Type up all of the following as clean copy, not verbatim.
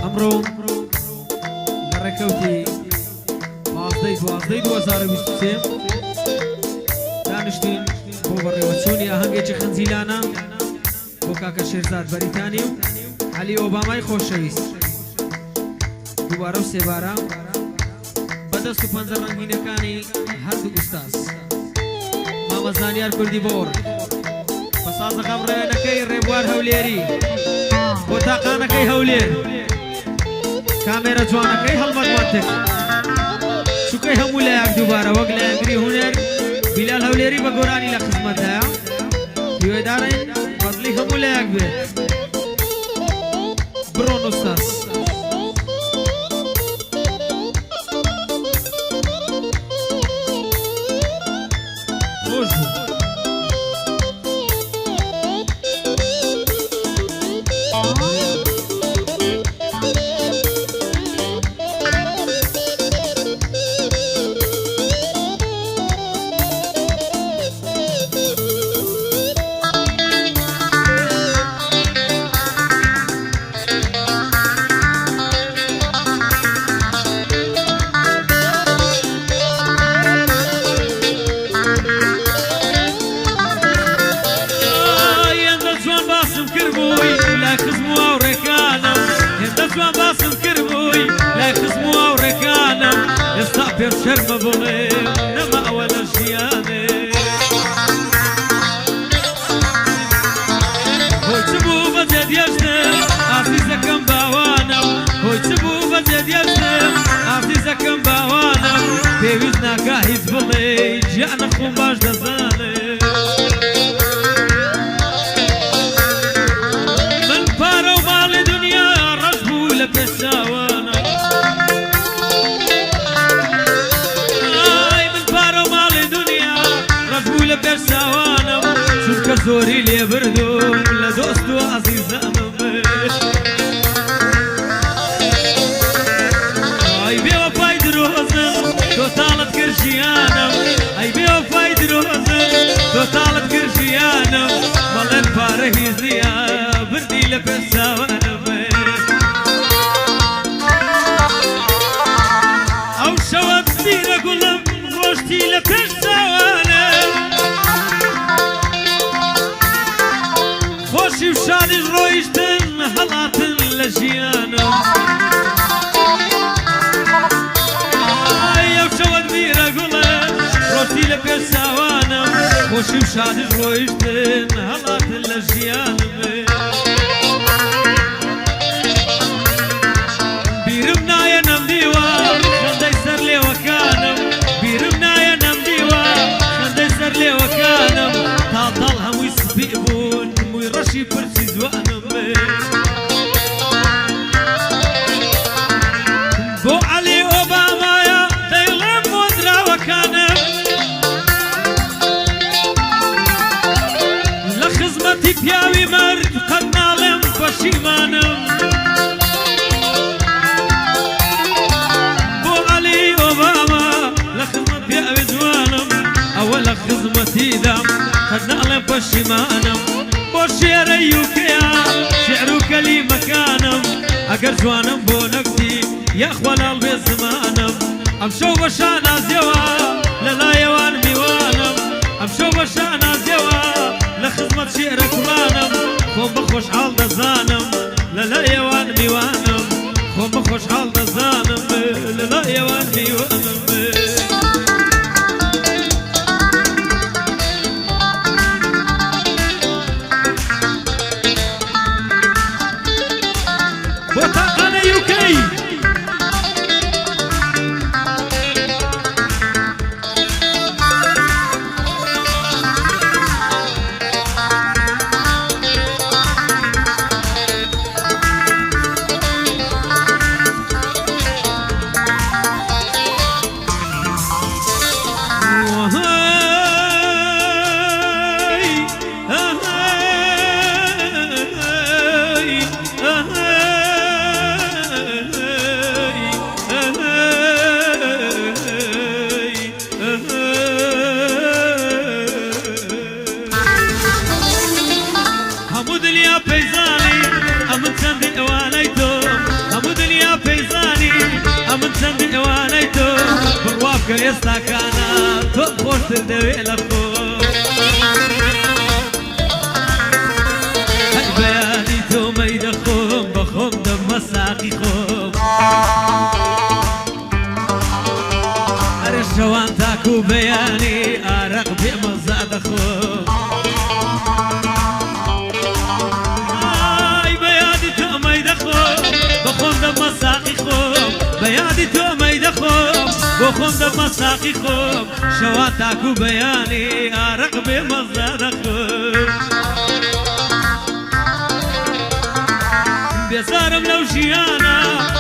أمرو نركوتي مازدي 2023 دانشتين بۆ بەڕێوەچوونی ئاهەنگێکی خەنزیلانە بۆ کاکە شێرزاد بەریتانی و عەلی ئۆبامای خۆشەویست دووبارە و سێبارە بەدەست و پەنجە ڕەنگینەکانی هەردوو ئوستاز مامە زانیار کوردی بۆڕ بە سازەقام ڕێوێنەکەی ڕێبوار هەولێری بۆ تاقانەکەی هەولێر کامێرە جوانەکەی هەڵمەت وەتێک شوکەی هەموو لایەک دووبارە وەک لایەنگری هونەر بیلال هەولێری بە گۆرانی لە خزمەتدایە هیوادارین فەزلی هەموو لایەک بێت بڕۆن ئوستاز خۆش بوو شرم بڵێ نەما ئەوە لە ژیانێ هۆی چ بوو بەجێ دێژنم ئازیزەکەم باوانم هۆی چ بوو بەجێ دێژنم ئازیزەکەم باوانم پێویست ناکا هیچ بڵێ گیانە خۆم باش دەزانێ من پارە و ماڵی دنیا ڕەش بوو لە پێشاوانە پێشاوانم چونکە زۆری لێ بردوم لە دۆست و عەزیزانم ئەی بێوەفای درۆزم تۆتاڵت کرد ژیانم ئەی بێوەفای درۆزم تۆتاڵت کرد ژیانم بەڵێن پارە هیچ نییە بردی لە پێشاوانم ئەو شەوە بیرە گوڵم ڕۆشتی لە پێشاوانم خۆشی و شادیش ڕۆیشتن هەڵاتن لە ژیانم ئەو شەوەت بیرە گوڵە ڕۆشتی لە پێشاوانم خۆشی و شادیش ڕۆیشتن هەڵاتن لە ژیانم بیرم نایە نەمدیوە خەندەی سەر لێوەکانم بیرم نایە نەمدیوە خەندەی سەر لێوەکانم تاڵتاڵ هەمووی سپی بوون مووی ڕەشی پرسی جوانم بۆ عەلی ئۆبامایە دەیڵێم بۆ دراوەکانم لە خزمەتی پیاوی مرد قەت ناڵێم پەشیمانم بۆ عەلی ئۆباما لە خزمەت پیاوی جوانم ئەوە لە خزمەتیدام قەت ناڵێم پەشیمانم بۆ شێرە یوکەیە شێعر و کەلیمەکانم ئەگەر جوانم بۆ نەگوتی یاخوا لاڵ بێ زمانم ئەم شەو بە شانازیەوە لە لایەوان میوانم ئەم شەو بە شانازیەوە لە خزمەت شێعرە کوڕانم خۆم بە خۆشحاڵ دەزانم لە لایەوان میوانم خۆم بە خۆشحاڵ دەزانم لە لایەوان میوانم کە ئێستاکانە تۆ خۆشتر دەوێ لە خۆ هەی بەیانی تۆ مەی دەخۆم بە خۆم دەمە ساقی خۆم ئەرە شەوان تاکو بەیانی ئارەق بێمەزا دەخۆم ئای بەیانی تۆ مەی دەخۆم بە خۆم دەمە ساقی خۆم بەیانی تۆ مەی دەخۆم بۆ خۆم دەمە ساقی خۆم شەوان تاکو بەیانی ئارەق بێمەزا دەخۆم بێزارم لەو ژیانە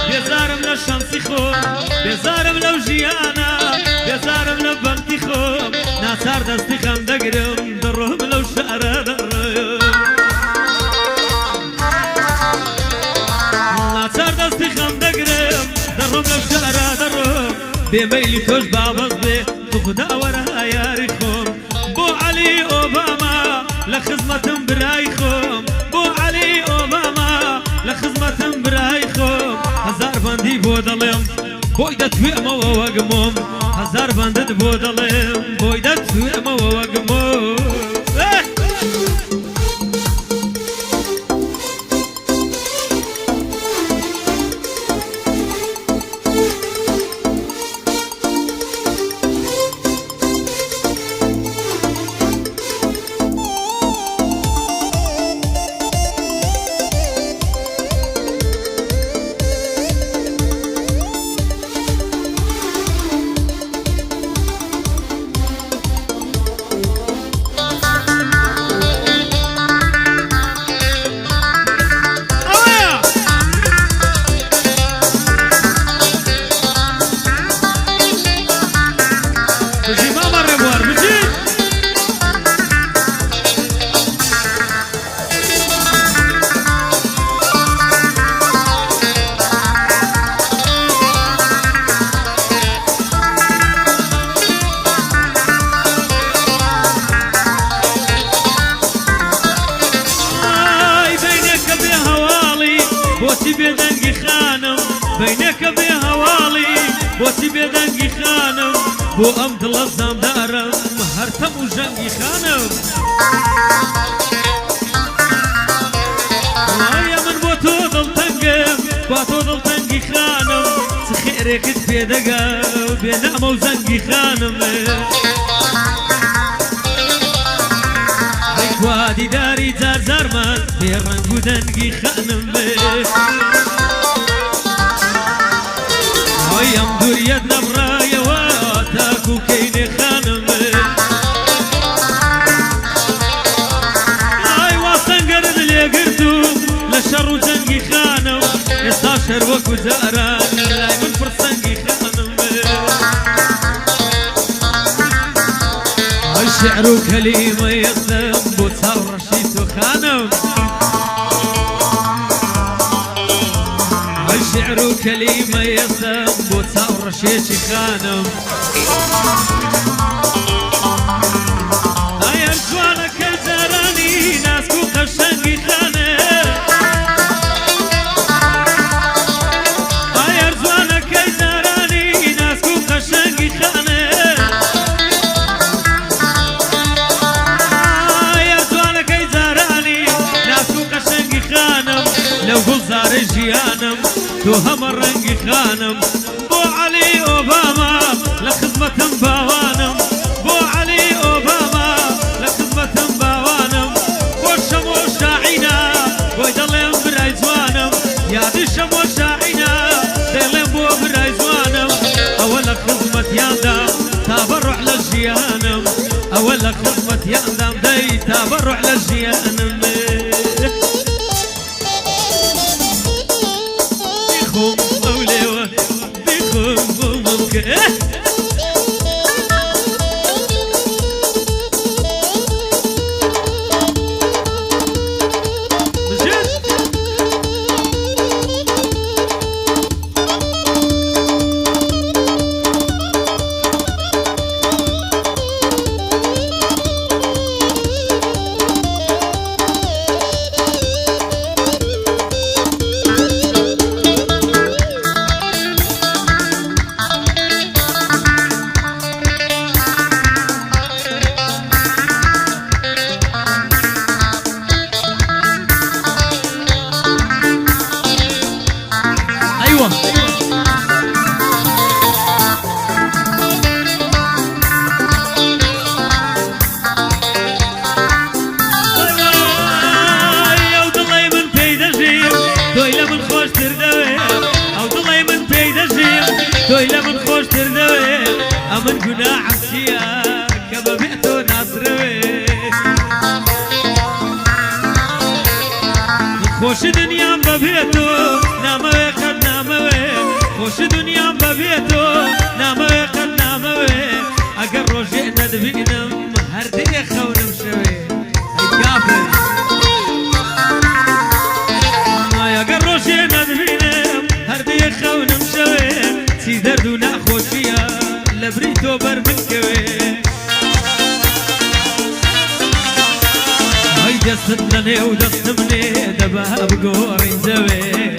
بێزارم لە شانسی خۆم بێزارم لەو ژیانە بێزارم لە بەختی خۆم ناچار دەستی خەم دەگرم دەڕۆم لەو شارە دەڕۆم ناچار دەستی خەم دەگرم دەڕۆم لەو شارە دەڕۆم بێمەیلی تۆش بابەز بێ تو خودا وەرە یاری خۆم بۆ عەلی ئۆباما لە خزمەتم برای خۆم بۆ عەلی ئۆباما لە خزمەتم برای خۆم هەزار بەندی بۆ دەڵێم بۆی دەتوێمەوە وەگمۆم هەزار بەندت بۆ دەڵێم بۆی دەتوێمەوە وەگمۆم بێدەنگی خانم بینەکە بێ هەواڵی بۆچی بێدەنگی خانم بۆ ئەم دڵە زامدارم هەرتەم و ژەنگی خانم وایە من بۆ تۆ دڵتەنگم با تۆ دڵتەنگی خانم چ خێرێکت پێدەگا بێنامە و زەنگی خانم وا دیداری جار جارمان بێڕەنگ و دەنگی خانم بێ ئەم دووریەت نەبڕایەوە تاکو کەینێ خانم بێ ئای وا سەنگەرت لێگرت و لە شەڕ و جەنگی خانم ئێستا شەر وەکو جاران لای من پرسەنگی خانم بێ شعر و کەلیمە یەزدەم بۆ چاوڕەشی تۆ خانم شعر و کەلیمە یەزدەم بۆ چاوڕەشێکی خانم ئەیەر جوانەکە جارانی ناسک و قەشەنگی خانم ئەیەر جوانەکەی جارانی ناسک و قەشەنگی خانم لەو گوڵزارەی ژیانم تۆ هەمە ڕەنگی خانم بۆ عەلی ئۆباما لە خزمەتم باوانم بۆ عەلی ئۆباما لە خزمەتم باوانم بۆ شەمۆ شاعینە بۆی دەڵێم برای جوانم یادی شەمۆ شاعینە دەڵێم بۆ برای جوانم ئەوە لە خزمەتیاندام تا بەڕۆح لە ژیانم ئەوە لە خزمەتیاندام دەی تا بەڕۆح لە ژیانم أيوة دويلة من خوش تردوي أمن قناع عسيا كما بيعتو ناصروي خوش دنيا ببيتو ناموي قد ناموي خوش دنيا ببيتو ناموي قد ناموي أقر روجي ندبينم هردي خونم شوي الكافر أقر روجي ندبينم هردي خونم شوي سي دردو ناخوشيا لبريتو بر من كوي هاي دست لني ودست مني دبها بقوري زوي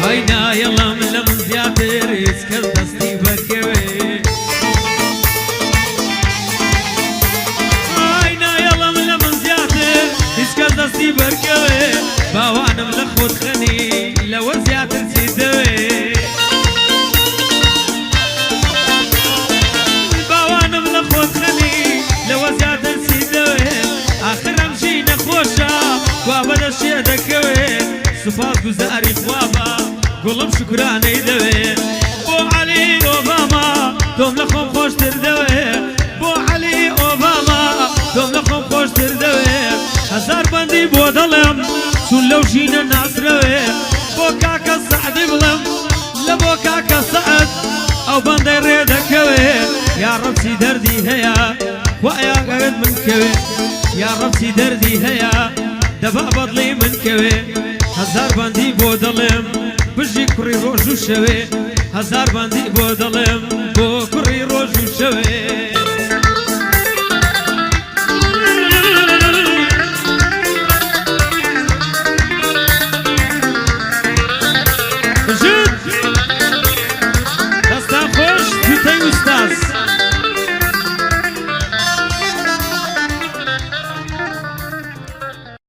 هاينا يلا من لمن زياتر يسكر دستي بركوي هاينا يلا من لمن زياتر يسكر دستي بركوي باوانا ملخوت خني لو زياتر سيدوي باوانا ملخوت خني لو زياتر سيدوي آخر امشي نخوشا وابد الشي دكوي صفات گزاري خوابا قلب شكراني دوي بو علي اوباما دوم لخوم خوش تردوي بو علي اوباما دوم لخوم خوش تردوي هزار بندي بو ظلم شون لو جينا ناصروي بو كاكا سعد بلم لبو كاكا سعد او بندي ريدكوي يا رب سي دردي هيا ويا قرد من كوي يا رب سي دردي هيا دبا بضلي من كوي هزار بندي بو ظلم بجي كري روجو شوي هزار بندي بو ظلم بو